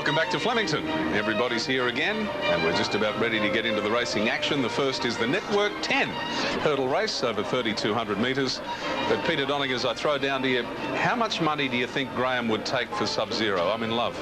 Welcome back to Flemington. Everybody's here again, and we're just about ready to get into the racing action. The first is the Network 10 hurdle race over 3,200 metres. But Peter Donning, as I throw down to you, how much money do you think Graham would take for Sub-Zero? I'm in love.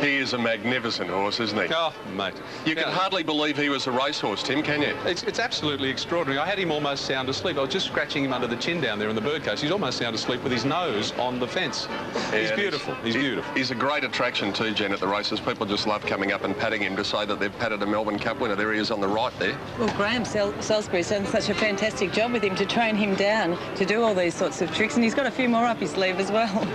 He is a magnificent horse, isn't he? Oh, mate. You can hardly believe he was a racehorse, Tim, can you? It's absolutely extraordinary. I had him almost sound asleep. I was just scratching him under the chin down there in the birdcage. He's almost sound asleep with his nose on the fence. He's beautiful. He's beautiful. He's a great attraction too, Jen, at the races. People just love coming up and patting him to say that they've patted a Melbourne Cup winner. There he is on the right there. Well, Graham Salisbury's done such a fantastic job with him to train him down to do all these sorts of tricks, and he's got a few more up his sleeve as well.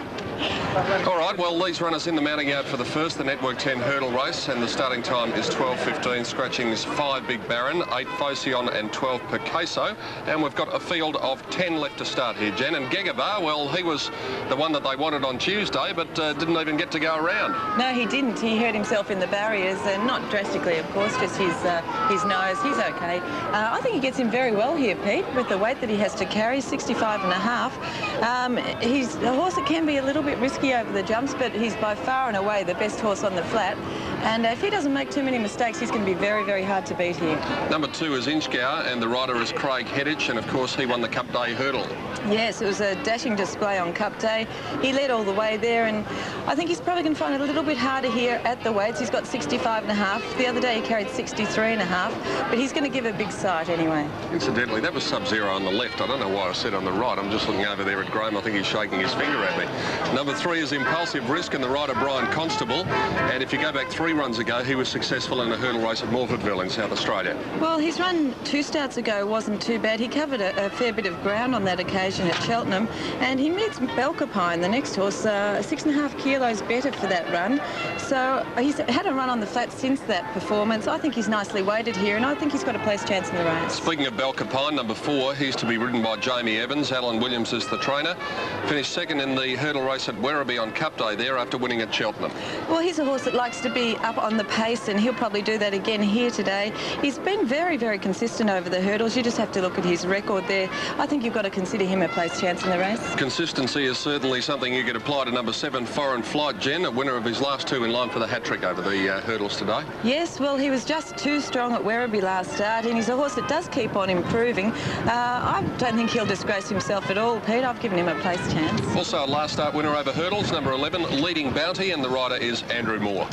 All right, well, these runners in the mounting yard for the first, the Network 10 hurdle race, and the starting time is 12:15. Scratchings 5 Big Baron, 8 Phocion and 12 Picasso. And we've got a field of 10 left to start here, Jen. And Gegabar, well, he was the one that they wanted on Tuesday, but didn't even get to go around. No, he didn't. He hurt himself in the barriers, and not drastically, of course, just his nose. He's okay. I think he gets in very well here, Pete, with the weight that he has to carry, 65.5. He's a horse that can be a little bit risky over the jumps, but he's by far and away the best horse on the flat. And if he doesn't make too many mistakes, he's going to be very, very hard to beat here. Number 2 is Inchgour, and the rider is Craig Hedditch, and of course he won the Cup Day hurdle. Yes, it was a dashing display on Cup Day. He led all the way there, and I think he's probably going to find it a little bit harder here at the weights. He's got 65.5. The other day he carried 63.5, but he's going to give a big sight anyway. Incidentally, that was Sub-Zero on the left. I don't know why I said on the right. I'm just looking over there at Graham. I think he's shaking his finger at me. Number 3 is Impulsive Risk, and the rider Brian Constable. And if you go back 3 runs ago, he was successful in a hurdle race at Morfordville in South Australia. Well, his run 2 starts ago wasn't too bad. He covered a fair bit of ground on that occasion at Cheltenham, and he meets Belcapine, the next horse, 6.5 kilos better for that run. So he's had a run on the flat since that performance. I think he's nicely weighted here, and I think he's got a place chance in the race. Speaking of Belcapine, number 4, he's to be ridden by Jamie Evans. Alan Williams is the trainer. Finished second in the hurdle race at Werribee on Cup Day there after winning at Cheltenham. Well, he's a horse that likes to be up on the pace, and he'll probably do that again here today. He's been very, very consistent over the hurdles. You just have to look at his record there. I think you've got to consider him a place chance in the race. Consistency is certainly something you could apply to number 7, Foreign Flight, Jen, a winner of his last 2 in line for the hat-trick over the hurdles today. Yes, well, he was just too strong at Werribee last start, and he's a horse that does keep on improving. I don't think he'll disgrace himself at all, Pete. I've given him a place chance. Also a last start winner over hurdles, number 11, Leading Bounty, and the rider is Andrew Moore.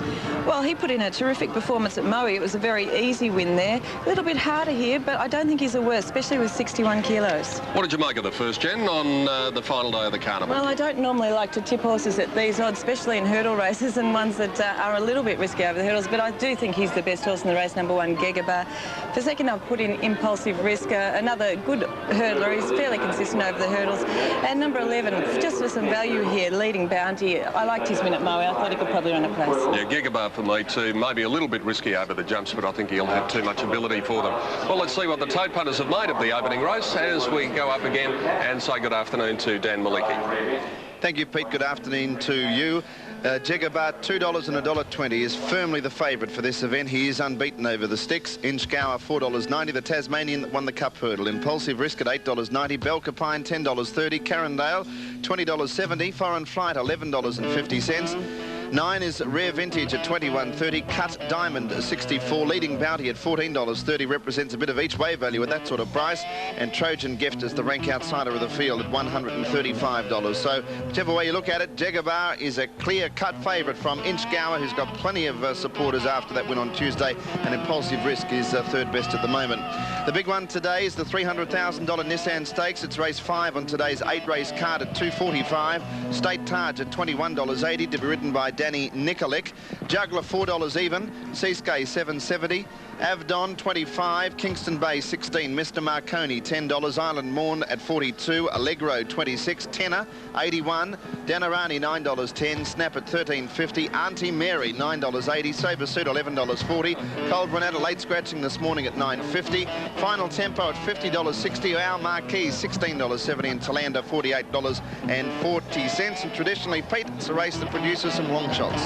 Well, he put in a terrific performance at Moe. It was a very easy win there. A little bit harder here, but I don't think he's the worst, especially with 61 kilos. What did you make of the first, Jen, on the final day of the carnival? Well, I don't normally like to tip horses at these odds, especially in hurdle races and ones that are a little bit risky over the hurdles, but I do think he's the best horse in the race, number 1, Gegabar. For second, I've put in Impulsive Risk, another good hurdler. He's fairly consistent over the hurdles. And number 11, just for some value here, Leading Bounty. I liked his win at Moe. I thought he could probably run a place. Yeah, Gegabar for me too. Maybe a little bit risky over the jumps, but I think he'll have too much ability for them. Well, let's see what the tote punters have made of the opening race as we go up again and say good afternoon to Dan Malicki. Thank you, Pete. Good afternoon to you. Gegabar, $2 and $1.20 is firmly the favourite for this event. He is unbeaten over the sticks. Inchgour, $4.90. The Tasmanian that won the Cup hurdle. Impulsive Risk at $8.90. Belcapine, $10.30. Carindale, $20.70. Foreign Flight, $11.50. 9 is Rare Vintage at $21.30. Cut Diamond, $64. Leading Bounty at $14.30 represents a bit of each way value at that sort of price. And Trojan Gift is the rank outsider of the field at $135. So whichever way you look at it, Gegabar is a clear-cut favourite from Inchgour, who's got plenty of supporters after that win on Tuesday, and Impulsive Risk is third best at the moment. The big one today is the $300,000 Nissan Stakes. It's race 5 on today's 8-race card at $2.45. State Taj at $21.80 to be ridden by Danny Nikolic. Juggler, $4 even. Seascape, $7.70. Avdon, $25. Kingston Bay, $16. Mr. Marconi, $10. Island Morn at $42. Allegro, $26. Tenor, $81. Danarani, $9.10. Snap at $13.50. Auntie Mary, $9.80. Sober Suit, $11.40. Cold Renata late scratching this morning at $9.50. Final Tempo at $50.60. Our Marquis, $16.70. And Talander, $48.40. And traditionally, Pete, it's a race that produces some long long shots.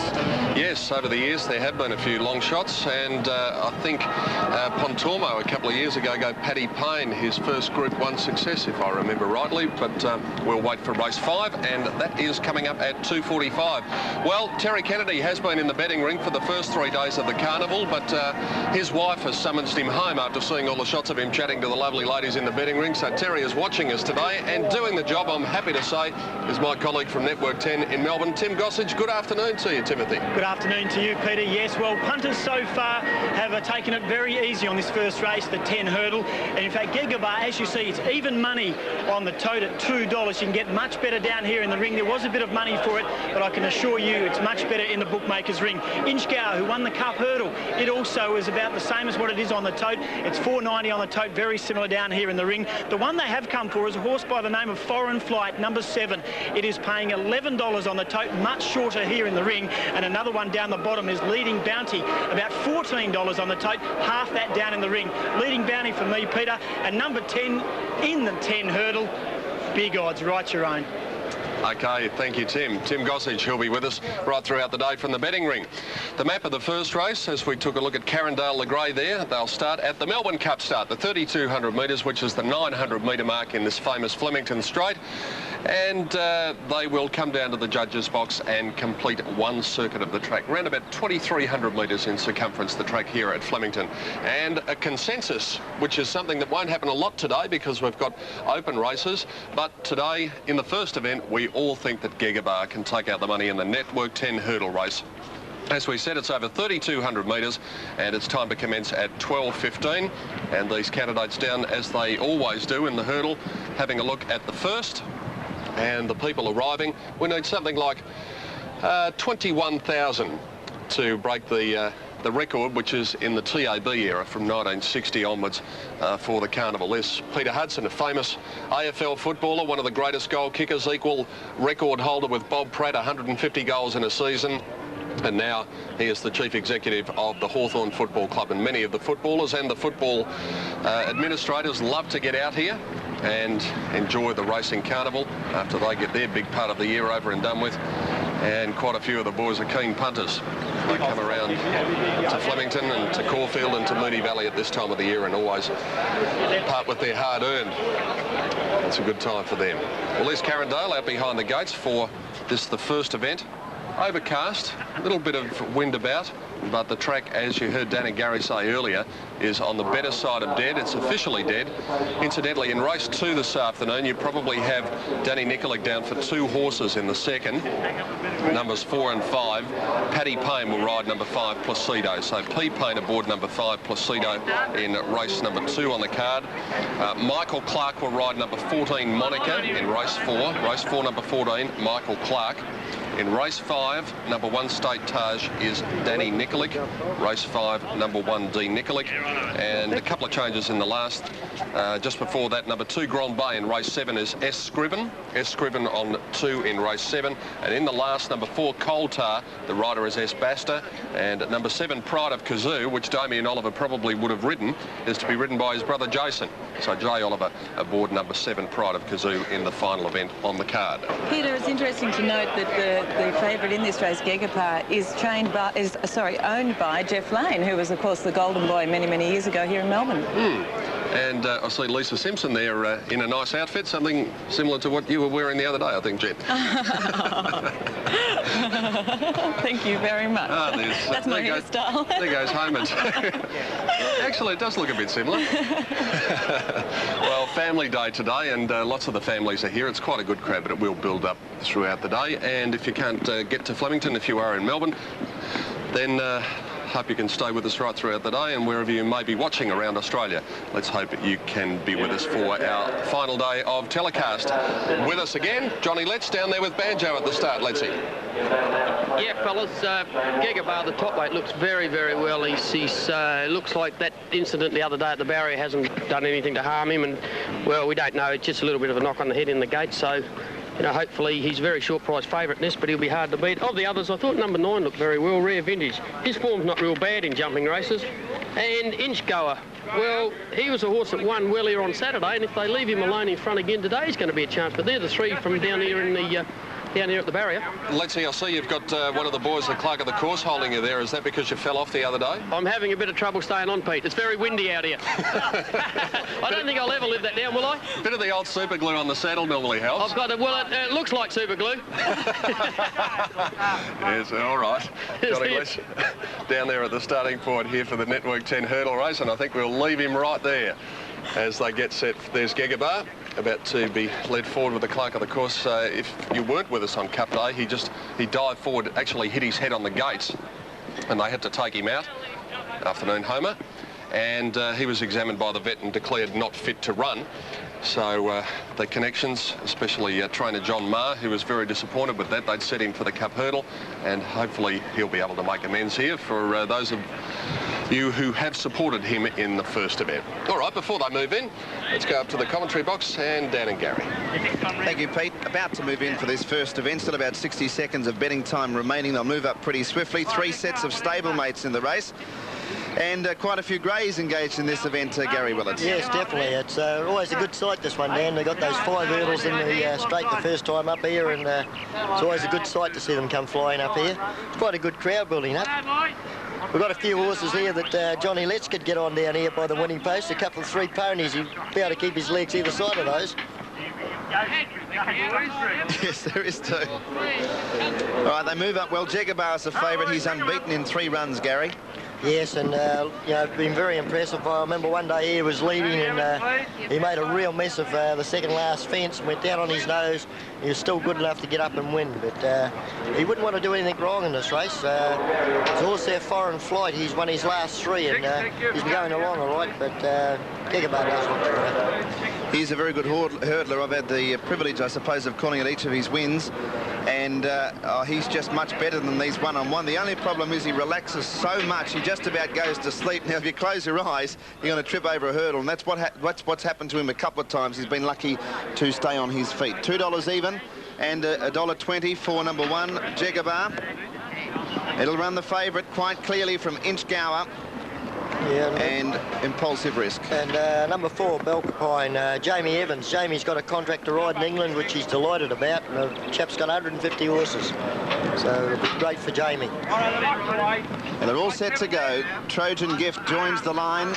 Yes, over the years there have been a few long shots, and I think Pontormo a couple of years ago gave Paddy Payne his first Group 1 success, if I remember rightly, but we'll wait for race 5, and that is coming up at 2:45. Well, Terry Kennedy has been in the betting ring for the first 3 days of the carnival, but his wife has summoned him home after seeing all the shots of him chatting to the lovely ladies in the betting ring. So Terry is watching us today and doing the job, I'm happy to say, is my colleague from Network 10 in Melbourne, Tim Gossage. Good afternoon to you, Timothy. Good afternoon to you, Peter. Yes, well, punters so far have taken it very easy on this first race, the 10 hurdle. And in fact, Gegabar, as you see, it's even money on the tote at $2. You can get much better down here in the ring. There was a bit of money for it, but I can assure you it's much better in the bookmaker's ring. Inchgower, who won the Cup hurdle, it also is about the same as what it is on the tote. It's $4.90 on the tote, very similar down here in the ring. The one they have come for is a horse by the name of Foreign Flight, number 7. It is paying $11 on the tote, much shorter here in the ring. And another one down the bottom is Leading Bounty, about $14 on the tote, half that down in the ring. Leading Bounty for me, Peter, and number 10 in the 10 hurdle, big odds, write your own. OK, thank you, Tim. Tim Gossage, he'll be with us right throughout the day from the betting ring. The map of the first race, as we took a look at Carindale the Grey there, they'll start at the Melbourne Cup start, the 3,200 metres, which is the 900 metre mark in this famous Flemington Straight. And they will come down to the judges' box and complete one circuit of the track, around about 2,300 metres in circumference, the track here at Flemington. And a consensus, which is something that won't happen a lot today because we've got open races, but today in the first event we all think that Gegabar can take out the money in the Network 10 hurdle race. As we said, it's over 3,200 metres and it's time to commence at 12:15, and these candidates down as they always do in the hurdle, having a look at the first. And the people arriving, we need something like 21,000 to break the record, which is in the TAB era from 1960 onwards for the carnival. There's Peter Hudson, a famous AFL footballer, one of the greatest goal kickers, equal record holder with Bob Pratt, 150 goals in a season. And now he is the chief executive of the Hawthorn Football Club, and many of the footballers and the football administrators love to get out here and enjoy the racing carnival after they get their big part of the year over and done with. And quite a few of the boys are keen punters. They come around to Flemington and to Caulfield and to Moonee Valley at this time of the year and always part with their hard-earned. It's a good time for them. Well, there's Carindale out behind the gates for this, the first event. Overcast, a little bit of wind about, but the track, as you heard Dan and Gary say earlier, is on the better side of dead. It's officially dead. Incidentally, in race 2 this afternoon, you probably have Danny Nikolic down for 2 horses in the second, numbers 4 and 5. Paddy Payne will ride number 5, Placido. So P. Payne aboard number 5, Placido, in race number 2 on the card. Michael Clark will ride number 14, Monica, in race 4. Race 4, number 14, Michael Clark. In race 5, number 1, State Taj, is Danny Nikolic. Race 5, number 1, D. Nikolic. And a couple of changes in the last. Just before that, number 2, Grand Bay in race 7 is S. Scriven. S. Scriven on 2 in race 7. And in the last, number 4, Coal Tar, the rider is S. Basta. And number 7, Pride of Kazoo, which Damien Oliver probably would have ridden, is to be ridden by his brother Jason. So Jay Oliver aboard number 7, Pride of Kazoo, in the final event on the card. Peter, it's interesting to note that the favourite in this race, Gegabar, is owned by Jeff Lane, who was, of course, the golden boy many, many years ago here in Melbourne. And I see Lisa Simpson there in a nice outfit, something similar to what you were wearing the other day, I think, Jen. Thank you very much. That's my hairstyle. There goes Homer. Actually, it does look a bit similar. Well, family day today, and lots of the families are here. It's quite a good crowd, but it will build up throughout the day. And if you can't get to Flemington, if you are in Melbourne, then hope you can stay with us right throughout the day, and wherever you may be watching around Australia, let's hope that you can be with us for our final day of telecast. With us again, Johnny Letts down there with Banjo at the start. Let's see. Yeah, fellas, Gegabar, the top weight, looks very, very well. He's looks like that incident the other day at the barrier hasn't done anything to harm him, and, well, we don't know. It's just a little bit of a knock on the head in the gate, so, you know, hopefully he's very short price favourite in this, but he'll be hard to beat. Of the others, I thought number 9 looked very well, Rare Vintage. His form's not real bad in jumping races. And Inchgower, well, he was a horse that won well here on Saturday, and if they leave him alone in front again today, he's going to be a chance. But they're the 3 from down here in the down here at the barrier. Lexi, I see you've got one of the boys, the clerk of the course, holding you there. Is that because you fell off the other day? I'm having a bit of trouble staying on, Pete. It's very windy out here. I don't think I'll ever live that down, will I? A bit of the old super glue on the saddle normally helps. I've got it. Well, it looks like super glue. Yes, all right. Johnny West down there at the starting point here for the Network 10 hurdle race, and I think we'll leave him right there as they get set. There's Gegabar about to be led forward with the clerk of the course. If you weren't with us on Cup Day, he dived forward, actually hit his head on the gates, and they had to take him out. Afternoon homer, and he was examined by the vet and declared not fit to run. So the connections, especially trainer John Marr, who was very disappointed with that, they'd set him for the Cup hurdle, and hopefully he'll be able to make amends here for those of you who have supported him in the first event. All right, before they move in, let's go up to the commentary box and Dan and Gary. Thank you, Pete. About to move in for this first event. Still about 60 seconds of betting time remaining. They'll move up pretty swiftly. 3 sets of stablemates in the race. And quite a few greys engaged in this event, Gary Willits. Yes, definitely. It's always a good sight, this one, Dan. They got those 5 hurdles in the straight the first time up here, and it's always a good sight to see them come flying up here. It's quite a good crowd building up. We've got a few horses here that Johnny Letts could get on down here by the winning post. A couple of 3 ponies. He'd be able to keep his legs either side of those. Yes, there is too. All right, they move up well. Gegabar is a favourite. He's unbeaten in 3 runs, Gary. Yes, and you know, been very impressive. I remember one day he was leading, and he made a real mess of the second last fence and went down on his nose. He was still good enough to get up and win, but he wouldn't want to do anything wrong in this race. There's also there, Foreign Flight. He's won his last 3, and he's been going along all right, but Gegabar does look good. He's a very good hurdler. I've had the privilege, I suppose, of calling at each of his wins, and he's just much better than these one-on-one. The only problem is he relaxes so much, he just about goes to sleep. Now, if you close your eyes, you're going to trip over a hurdle, and that's what's happened to him a couple of times. He's been lucky to stay on his feet. $2 even, and $1.20 for number 1, Gegabar. It'll run the favourite quite clearly from Inchgower. Yeah, and Impulsive Risk. And number 4, Belcapine, Jamie Evans. Jamie's got a contract to ride in England, which he's delighted about. And the chap's got 150 horses. So it'll be great for Jamie. And they're all set to go. Trojan Gift joins the line.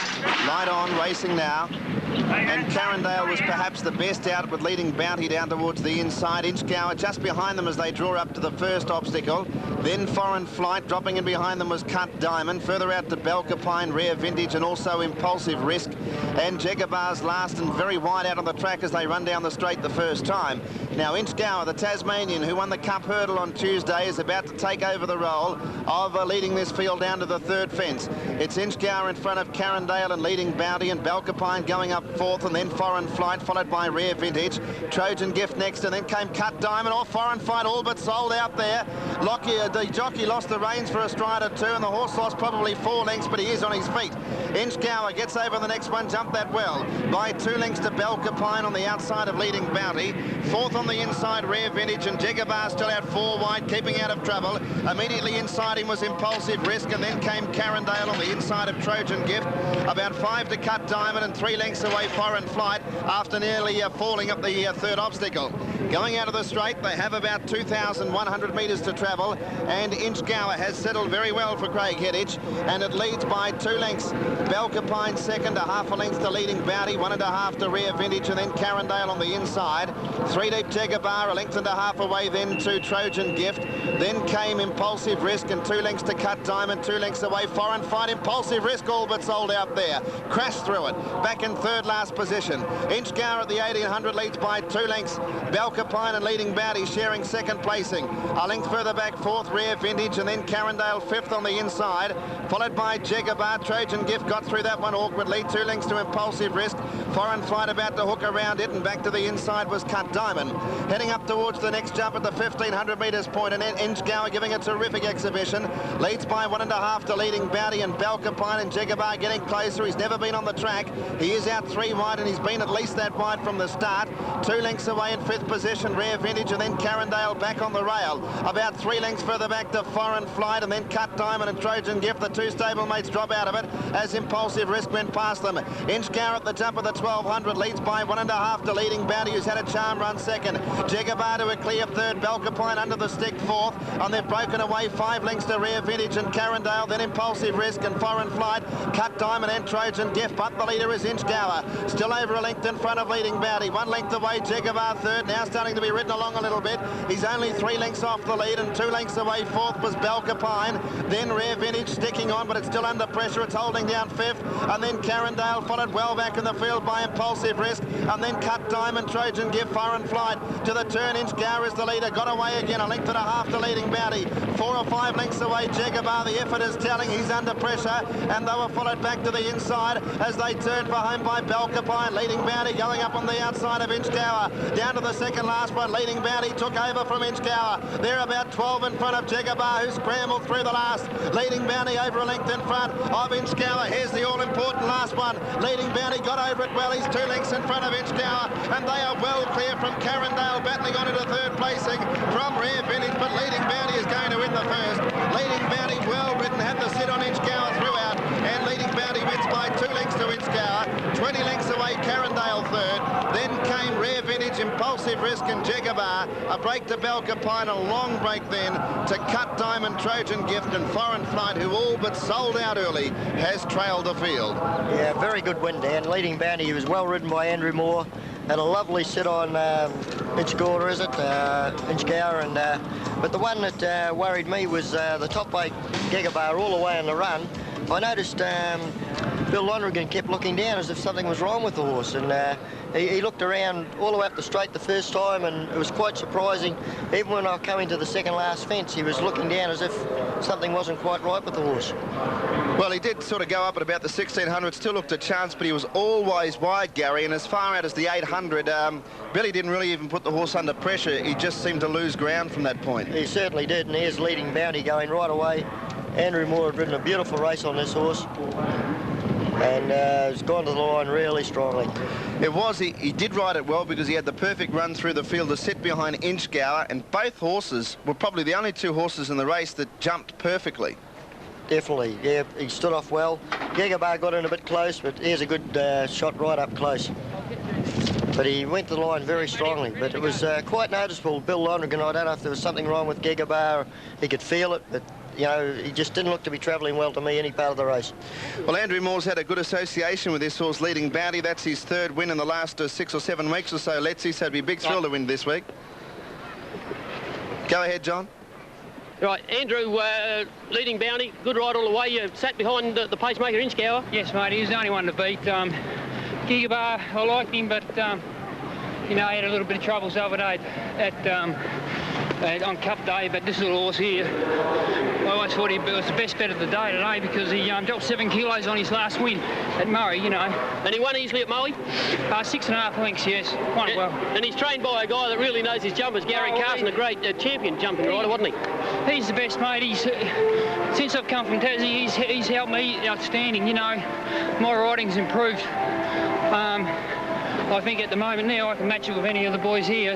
Light on, racing now. And Carindale was perhaps the best out, with leading Bounty down towards the inside. Inchgower just behind them as they draw up to the first obstacle. Then Foreign Flight. Dropping in behind them was Cut Diamond. Further out to Belcapine, Rare Vintage, and also Impulsive Risk. And Gegabar's last and very wide out on the track as they run down the straight the first time. Now Inchgower, the Tasmanian, who won the Cup hurdle on Tuesday, is about to take over the role of leading this field down to the 3rd fence. It's Inchgower in front of Carindale and leading Bounty, and Belcapine going up 4th, and then Foreign Flight, followed by Rare Vintage. Trojan Gift next, and then came Cut Diamond. Foreign Flight all but sold out there. Lockyer, the jockey, lost the reins for a stride or 2, and the horse lost probably 4 lengths, but he is on his feet. Inchgower gets over the next one, jumped that well by 2 lengths to Belcapine on the outside of leading Bounty. 4th on the inside, Rare Vintage, and Gegabar still out 4 wide, keeping out of trouble. Immediately inside him was Impulsive Risk, and then came Carindale on the inside of Trojan Gift. About 5 to Cut Diamond, and 3 lengths away Foreign Flight after nearly falling up the 3rd obstacle. Going out of the straight, they have about 2,100 metres to travel, and Inchgower has settled very well for Craig Headage, and it leads by 2 lengths. Belcapine second, a half a length to leading Bounty, 1.5 to Rare Vintage, and then Carindale on the inside. 3 deep Gegabar, a length and a half away then to Trojan Gift. Then came Impulsive Risk, and 2 lengths to Cut Diamond, 2 lengths away Foreign Flight. Impulsive Risk all but sold out there. Crashed through it. Back in 3rd last position. Inchgower at the 1800 leads by 2 lengths. Belcapine and leading Bounty sharing 2nd placing. A length further back 4th, Rare Vintage, and then Carindale 5th on the inside, followed by Gegabar. Trojan Gift got through that one awkwardly. 2 lengths to Impulsive Risk. Foreign Flight about to hook around it, and back to the inside was Cut Diamond. Heading up towards the next jump at the 1,500 metres point, and then Inchgower giving a terrific exhibition. Leads by 1.5 to leading Bounty, and Belcapine and Gegabar getting closer. He's never been on the track. He is out 3 wide, and he's been at least that wide from the start. 2 lengths away in 5th position, Rare Vintage, and then Carindale back on the rail. About 3 lengths further back to Foreign Flight, and then Cut Diamond and Trojan Gift. The 2 stablemates drop out of it as Impulsive Risk went past them. Inchgower at the jump of the 1200 leads by 1.5 to Leading Bounty, who's had a charm run second. Jagabar to a clear third. Belcapine under the stick fourth, and they've broken away 5 lengths to Rare Vintage and Carindale, then Impulsive Risk and Foreign Flight, Cut Diamond and Trojan Gift, but the leader is Inchgower, still over a length in front of Leading Bounty. 1 length away, Jagabar third, now starting to be ridden along a little bit. He's only 3 lengths off the lead, and 2 lengths away fourth was Belcapine, then Rare Vintage sticking on, but it's still under pressure. It's holding down fifth, and then Carindale followed well back in the field by Impulsive Risk, and then Cut Diamond, Trojan Gift, Foreign Flight to the turn. Inchgower is the leader, got away again, a length and a half to Leading Bounty. 4 or 5 lengths away, Jagabar, the effort is telling, he's under pressure, and they were followed back to the inside as they turned for home by Belcapine. Leading Bounty going up on the outside of Inchgower, down to the second last one. Leading Bounty took over from Inchgower. They're about 12 in front of Jagabar, who scrambled through the last. Leading Bounty over a length in front of Inchgower. Here's the all-important last one. Leading Bounty got over it well. He's 2 lengths in front of Inchgower, and they are well clear from Carindale, battling on into third placing from Rare Vintage, but Leading Bounty is going to win the first. Leading Bounty, well ridden, had the sit on Inchgower throughout, and Leading Bounty wins by 2 lengths to Inchgower. 20 lengths away, Carindale third. Then came Rare Vintage, Impulsive Risk and Jagabar. A break to Belcapine, a long break then to Cut Diamond, Trojan Gift and Foreign Flight, who all but sold out early, has trailed the field. Yeah, very good win, Dan. Leading Bounty, he was well ridden by Andrew Moore. Had a lovely sit on Inchgower, is it? Inchgower, and but the one that worried me was the top weight Jagabar all the way on the run. I noticed Bill Lonergan kept looking down as if something was wrong with the horse, and he looked around all the way up the straight the first time, and it was quite surprising. Even when I came into the second last fence, he was looking down as if something wasn't quite right with the horse. Well, he did sort of go up at about the 1600, still looked a chance, but he was always wide, Gary, and as far out as the 800, Billy didn't really even put the horse under pressure. He just seemed to lose ground from that point. He certainly did, and here's Leading Bounty going right away. Andrew Moore had ridden a beautiful race on this horse, and has gone to the line really strongly. It was, he did ride it well because he had the perfect run through the field to sit behind Inchgower, and both horses were probably the only 2 horses in the race that jumped perfectly. Definitely, yeah, he stood off well. Jagabar got in a bit close, but here's a good shot right up close. But he went to the line very strongly, but it was quite noticeable. Bill Lonergan, I don't know if there was something wrong with Jagabar, he could feel it, but you know, he just didn't look to be travelling well to me any part of the race. Well, Andrew Moore's had a good association with this horse, Leading Bounty. That's his 3rd win in the last 6 or 7 weeks or so, let's see, so it'd be a big thrill to win this week. Go ahead, John. Right, Andrew, Leading Bounty, good ride all the way. You sat behind the pacemaker Inchgower. Yes, mate, he was the only one to beat. Jagabar, I liked him, but, you know, he had a little bit of troubles the other day on Cup Day, but this little horse here, I always thought he was the best bet of the day today because he dropped 7 kilos on his last win at Murray, you know. And he won easily at Murray? 6.5 lengths, yes. Won well. And he's trained by a guy that really knows his jumpers, Gary Carson, a great champion jumping rider, wasn't he? He's the best, mate. Since I've come from Tassie, he's helped me outstanding, you know. My riding's improved. I think at the moment now I can match it with any of the boys here.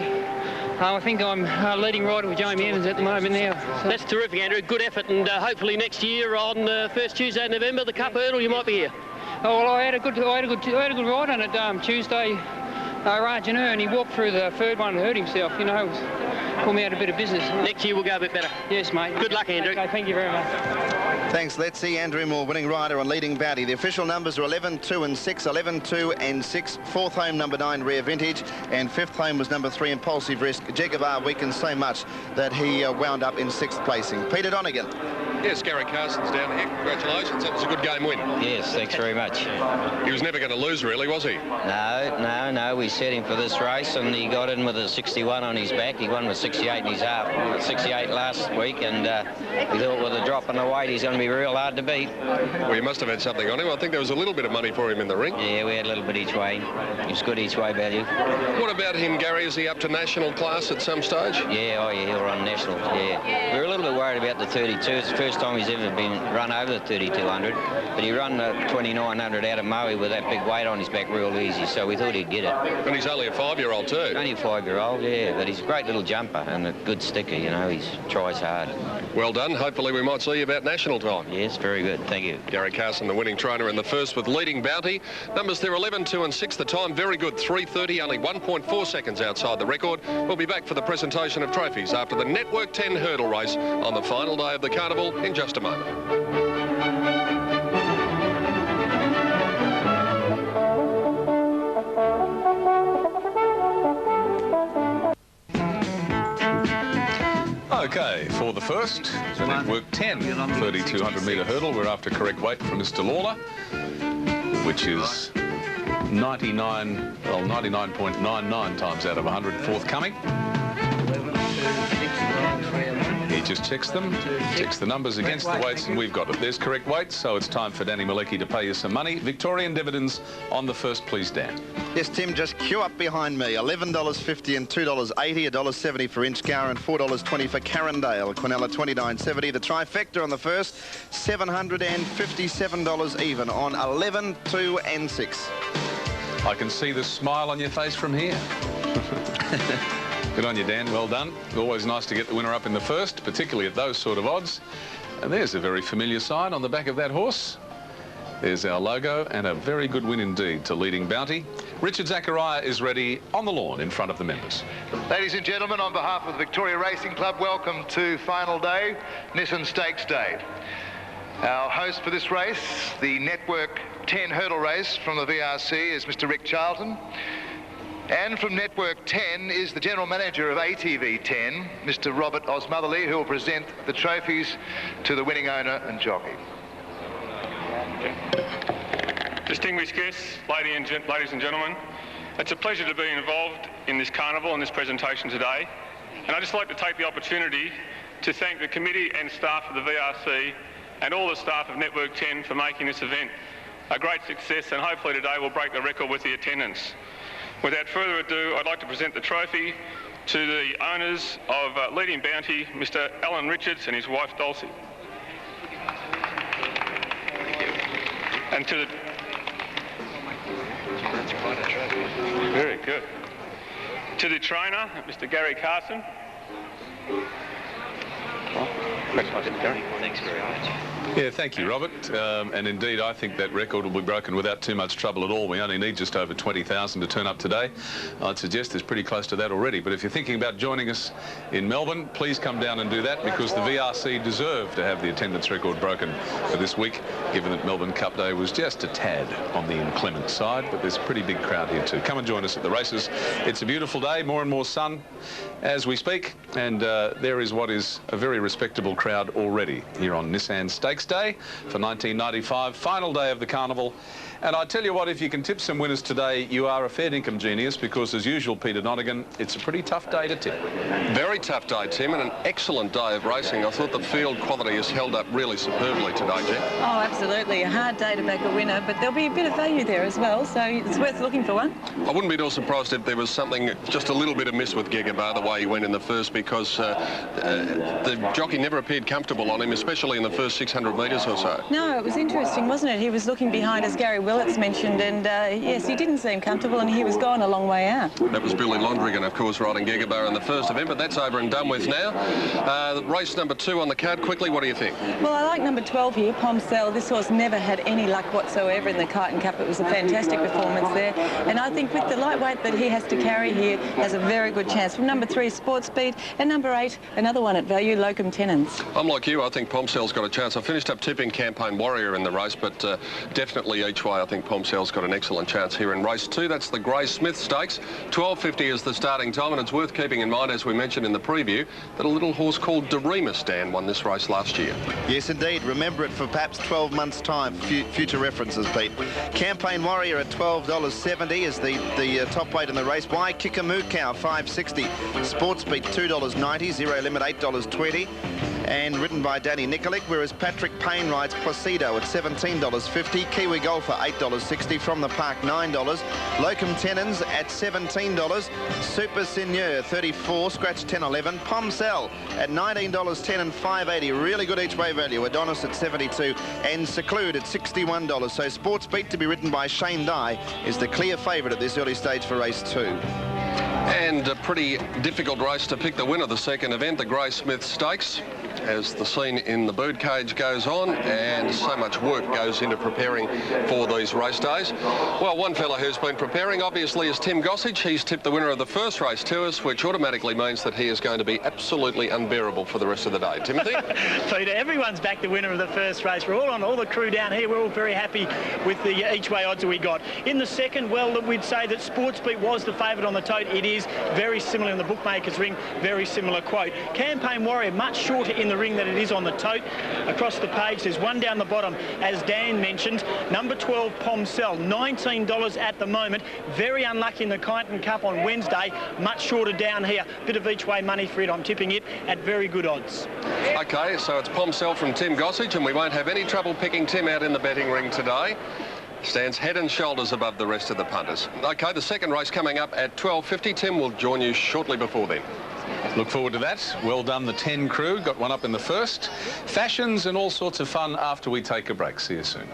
I think I'm leading rider with Jamie Evans at the moment now. So. That's terrific, Andrew. Good effort, and hopefully next year on first Tuesday in November, the Cup Hurdle, you might be here. Oh well, I had a good ride on it Tuesday. Rajan, and he walked through the third one and hurt himself. You know, pulled me out a bit of business. Next year we'll go a bit better. Yes, mate. Good luck, Andrew. Okay, thank you very much. Thanks. Let's see Andrew Moore, winning rider on Leading Bounty. The official numbers are 11, 2 and 6, 11, 2 and 6. 4th home, number 9, Rare Vintage, and 5th home was number 3, Impulsive Risk. Jagabar weakened so much that he wound up in 6th placing. Peter Donegan. Yes, Gary Carson's down here. Congratulations. That was a good game win. Yes, thanks very much. He was never going to lose, really, was he? No. We set him for this race, and he got in with a 61 on his back. He won with 68 in his half. 68 last week, and we thought with a drop in the weight, he's going to be real hard to beat. Well, you must have had something on him. I think there was a little bit of money for him in the ring. Yeah, we had a little bit each way. He was good each way value. What about him, Gary? Is he up to national class at some stage? Yeah, he'll run national, yeah. We were a little bit worried about the 32. It's the first time he's ever been run over the 3200, but he run the 2900 out of Maui with that big weight on his back real easy, so we thought he'd get it. And he's only a 5-year-old too. Only a 5-year-old, yeah, but he's a great little jumper and a good sticker, you know, he tries hard. Well done. Hopefully we might see you about national time. Yes, very good. Thank you. Gary Carson, the winning trainer in the first with Leading Bounty. Numbers there 11, 2 and 6. The time very good, 3:30, only 1.4 seconds outside the record. We'll be back for the presentation of trophies after the Network 10 hurdle race on the final day of the carnival in just a moment. Okay, for the first, the Network 10 3,200 metre hurdle. We're after correct weight from Mr. Lawler, which is 99.99 times out of 100 forthcoming. He just checks them, checks the numbers against the weights, and we've got it. There's correct weight, so it's time for Danny Malecki to pay you some money. Victorian dividends on the first, please, Dan. Yes, Tim, just queue up behind me. $11.50 and $2.80, $1.70 for Inchgower and $4.20 for Carindale. Quinella $29.70. The trifecta on the first, $757 even on 11, 2 and 6. I can see the smile on your face from here. Good on you, Dan. Well done. Always nice to get the winner up in the first, particularly at those sort of odds. And there's a very familiar sign on the back of that horse. There's our logo, and a very good win indeed to Leading Bounty. Richard Zachariah is ready on the lawn in front of the members. Ladies and gentlemen, on behalf of the Victoria Racing Club, welcome to final day, Nissan Stakes Day. Our host for this race, the Network 10 hurdle race from the VRC, is Mr. Rick Charlton. And from Network 10 is the General Manager of ATV 10, Mr. Robert Osmotherly, who will present the trophies to the winning owner and jockey. Distinguished guests, ladies and gentlemen, it's a pleasure to be involved in this carnival and this presentation today. And I'd just like to take the opportunity to thank the committee and staff of the VRC and all the staff of Network 10 for making this event a great success, and hopefully today we'll break the record with the attendance. Without further ado, I'd like to present the trophy to the owners of Leading Bounty, Mr. Alan Richards and his wife Dulcie. And to the... That's quite a trophy. Very good. To the trainer, Mr. Gary Carson. Congratulations, Gary. Thanks very much. Yeah, thank you, Robert. And indeed, I think that record will be broken without too much trouble at all. We only need just over 20,000 to turn up today. I'd suggest there's pretty close to that already. But if you're thinking about joining us in Melbourne, please come down and do that, because the VRC deserve to have the attendance record broken for this week, given that Melbourne Cup Day was just a tad on the inclement side. But there's a pretty big crowd here too. Come and join us at the races. It's a beautiful day, more and more sun as we speak. And there is what is a very respectable crowd already here on Nissan Stakes Day for 1995, final day of the carnival. And I tell you what, if you can tip some winners today, you are a fair income genius, because as usual, Peter Donegan, it's a pretty tough day to tip. Very tough day, Tim, and an excellent day of racing. I thought the field quality has held up really superbly today, Jen. Oh, absolutely. A hard day to back a winner, but there'll be a bit of value there as well, so it's worth looking for one. I wouldn't be at all surprised if there was something, just a little bit amiss with Gegabar, the way he went in the first, because the jockey never appeared comfortable on him, especially in the first 600 metres or so. No, it was interesting, wasn't it? He was looking behind, as Gary Willits mentioned, and yes, he didn't seem comfortable, and he was going a long way out. That was Billy Londrigan, of course, riding Gegabar in the first event, but that's over and done with now. Race number 2 on the card. Quickly, what do you think? Well, I like number 12 here, Pomcell. This horse never had any luck whatsoever in the Kyneton Cup. It was a fantastic performance there, and I think with the lightweight that he has to carry here, has a very good chance. From number 3, Sport Speed, and number 8, another one at value, Locum Tenens. I'm like you. I think Pomcell's got a chance. I finished up tipping Campaign Warrior in the race, but definitely each way I think Pomcell's got an excellent chance here in race 2. That's the Gray Smith Stakes. 12:50 is the starting time, and it's worth keeping in mind, as we mentioned in the preview, that a little horse called Doremus, Dan, won this race last year. Yes, indeed. Remember it for perhaps 12 months' time. Future references, Pete. Campaign Warrior at $12.70 is the top weight in the race. Why Kikamoo Cow, $5.60. Sports Beat, $2.90. Zero Limit, $8.20. and ridden by Danny Nikolic, whereas Patrick Payne rides Placido at $17.50. Kiwi Golfer, $8.60. From the Park, $9. Locum Tenens at $17. Super Seigneur, $34. Scratch, $10.11. Pomcell at $19.10 and $5.80. Really good each-way value. Adonis at $72 and Seclude at $61. So Sports Beat, to be ridden by Shane Dye, is the clear favourite at this early stage for race 2. And a pretty difficult race to pick the winner of the second event, the Gray Smith Stakes, as the scene in the bird cage goes on, and so much work goes into preparing for these race days. Well, one fella who's been preparing, obviously, is Tim Gossage. He's tipped the winner of the first race to us, which automatically means that he is going to be absolutely unbearable for the rest of the day. Timothy? Peter, everyone's backed the winner of the first race. We're all on, all the crew down here. We're all very happy with the each-way odds that we got. In the second, well, we'd say that Sportsbeat was the favourite on the tote. It is very similar in the bookmaker's ring, very similar quote. Campaign Warrior, much shorter in the ring than it is on the tote. Across the page, there's one down the bottom, as Dan mentioned. Number 12, Pomcell, $19 at the moment. Very unlucky in the Kyneton Cup on Wednesday. Much shorter down here. Bit of each-way money for it. I'm tipping it at very good odds. OK, so it's Pomcell from Tim Gossage, and we won't have any trouble picking Tim out in the betting ring today. Stands head and shoulders above the rest of the punters. OK, the second race coming up at 12:50. Tim will join you shortly before then. Look forward to that. Well done, the 10 crew. Got one up in the first. Fashions and all sorts of fun after we take a break. See you soon.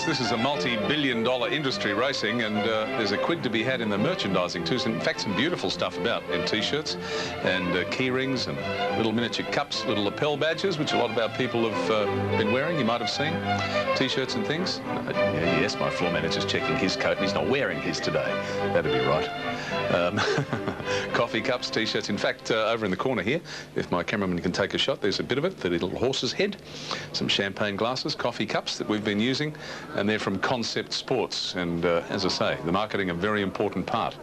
This is a multi-billion-dollar industry, racing, and there's a quid to be had in the merchandising too. In fact, some beautiful stuff about in T-shirts and key rings and little miniature cups, little lapel badges, which a lot of our people have been wearing. You might have seen T-shirts and things. Yes, my floor manager's checking his coat, and he's not wearing his today. That'd be right. Coffee cups, T-shirts. In fact, over in the corner here, if my cameraman can take a shot, there's a bit of it, the little horse's head, some champagne glasses, coffee cups that we've been using, and they're from Concept Sports. And as I say, the marketing a very important part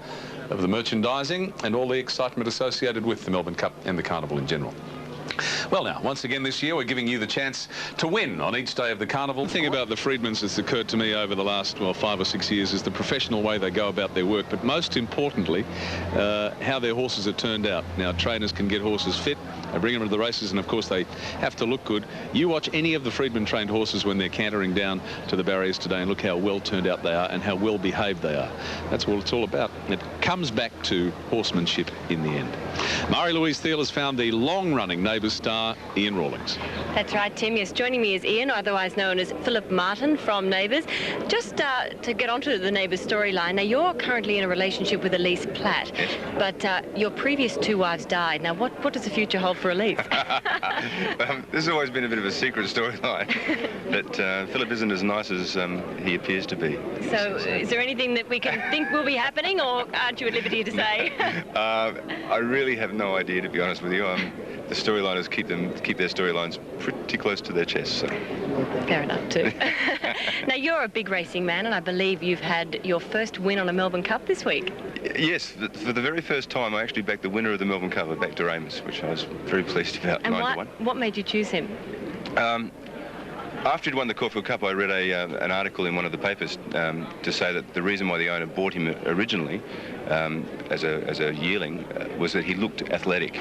of the merchandising and all the excitement associated with the Melbourne Cup and the Carnival in general. Well, now, once again this year, we're giving you the chance to win on each day of the Carnival. The thing about the Freedmans that's occurred to me over the last, well, 5 or 6 years is the professional way they go about their work, but most importantly, how their horses have turned out. Now, trainers can get horses fit, they bring them to the races, and of course they have to look good. You watch any of the Freedman-trained horses when they're cantering down to the barriers today and look how well turned out they are and how well behaved they are. That's what it's all about. It comes back to horsemanship in the end. Marie-Louise Thiel has found the long-running Neighbours star, Ian Rawlings. That's right, Tim. Yes, joining me is Ian, otherwise known as Philip Martin from Neighbours. Just to get onto the Neighbours storyline, now you're currently in a relationship with Elise Platt, but your previous 2 wives died. Now, what does the future hold for Elise? This has always been a bit of a secret storyline, but Philip isn't as nice as he appears to be. So, is there anything that we can think will be happening, or aren't you at liberty to say? I really have no idea, to be honest with you. The storyliners keep their storylines pretty close to their chests. So. Fair enough too. Now you're a big racing man, and I believe you've had your first win on a Melbourne Cup this week. Yes, for the very first time, I actually backed the winner of the Melbourne Cup. I backed Aramis, which I was very pleased about. And 9-1. What made you choose him? After he'd won the Caulfield Cup, I read an article in one of the papers to say that the reason why the owner bought him originally as a yearling was that he looked athletic.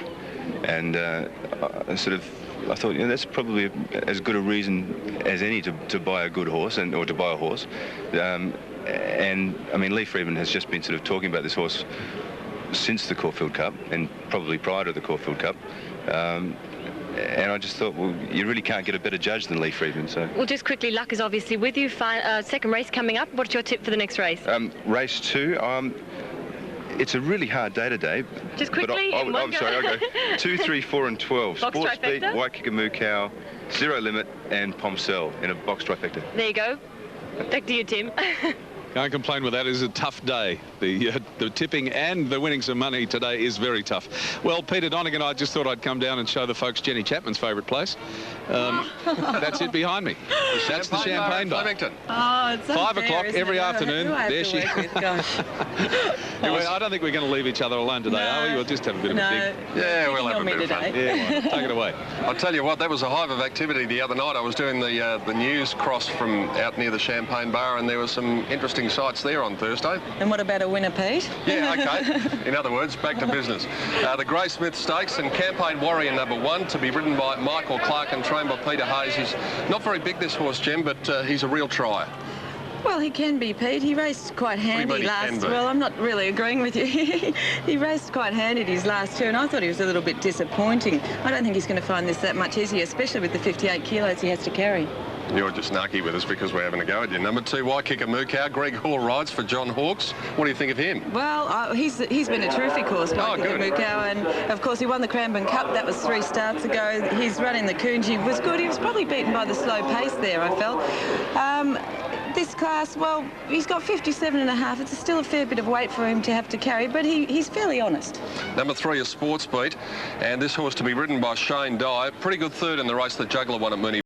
And I thought, that's probably as good a reason as any to buy a good horse or to buy a horse. And I mean, Lee Freedman has just been sort of talking about this horse since the Caulfield Cup and probably prior to the Caulfield Cup. And I just thought, well, you really can't get a better judge than Lee Freedman. So. Well, just quickly, luck is obviously with you. Second race coming up. What's your tip for the next race? Race 2. It's a really hard day today. Just quickly, I'm sorry, I'll go 2, 3, 4 and 12. Box Sports Beat, trifecta? Waikato Moo Cow, Zero Limit and Pomcell in a box trifecta. There you go. Back to you, Tim. Can't complain with that. It is a tough day. The tipping and the winning some money today is very tough. Well, Peter Donegan, I just thought I'd come down and show the folks Jenny Chapman's favourite place. That's it behind me. That's the Champagne Bar. Oh, it's 5 o'clock every afternoon. There she is. I don't think we're going to leave each other alone today, are we? We'll just have a bit of a dig. Yeah, we'll have a bit of fun. Yeah, take it away. I'll tell you what, that was a hive of activity the other night. I was doing the news cross from out near the Champagne Bar, and there were some interesting sights there on Thursday. And what about a winner, Pete? Yeah, okay. In other words, back to business. The Grey Smith Stakes and Campaign Warrior #1 to be ridden by Michael Clark and trained by Peter Hayes. He's not very big, this horse, Jem, but he's a real trier. Well, he can be, Pete. He raced quite handy last... Well, I'm not really agreeing with you. He raced quite handy his last two, and I thought he was a little bit disappointing. I don't think he's going to find this that much easier, especially with the 58 kilos he has to carry. You're just narky with us because we're having a go at you. #2, Waikika Mukau. Greg Hall rides for John Hawkes. What do you think of him? Well, he's been a terrific horse, Waikika Mukau, and of course he won the Cranbourne Cup. That was 3 starts ago. His run in the Coonji was good. He was probably beaten by the slow pace there, I felt. This class, well, he's got 57.5. It's still a fair bit of weight for him to have to carry, but he's fairly honest. #3 is Sports Beat, and this horse to be ridden by Shane Dye. Pretty good third in the race that Juggler won at Moonee